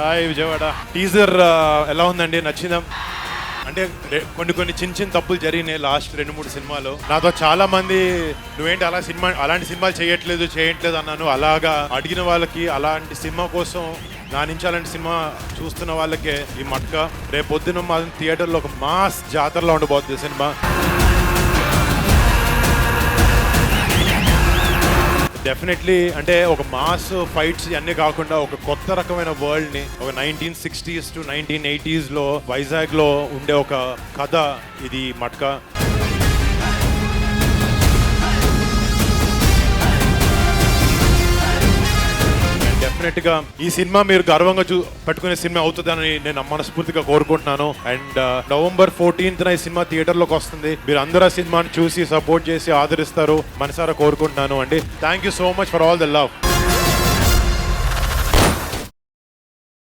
Hi Vijayawada. Teaser ఎలా ఉందండి? నచ్చిందా? అంటే కొన్ని చిన్న తప్పులు జరిగినాయి లాస్ట్ 2-3 సినిమాలు. నాతో చాలా మంది నువ్వేంటి అలాంటి సినిమాలు చేయట్లేదు అన్నాను. అలాగా అడిగిన వాళ్ళకి, అలాంటి సినిమా కోసం నా నుంచి అలాంటి సినిమా చూస్తున్న వాళ్ళకే ఈ మట్క. రేపు పొద్దున మా థియేటర్లో ఒక మాస్ జాతరలో ఉండబోతుంది సినిమా. డెఫినెట్లీ అంటే ఒక మాస్ ఫైట్స్ అన్నీ కాకుండా ఒక కొత్త రకమైన వరల్డ్ ని, ఒక 1960s to 1980s లో వైజాగ్ లో ఉండే ఒక కథ ఇది మట్క. డెఫినెట్ గా ఈ సినిమా మీరు గర్వంగా పెట్టుకునే సినిమా అవుతుందని నేను మనస్ఫూర్తిగా కోరుకుంటున్నాను. అండ్ November 14th ఈ సినిమా థియేటర్ లోకి వస్తుంది. మీరు అందరూ ఆ సినిమాని చూసి సపోర్ట్ చేసి ఆదరిస్తారు మనసారా కోరుకుంటున్నాను అండి. Thank you so much for all the love.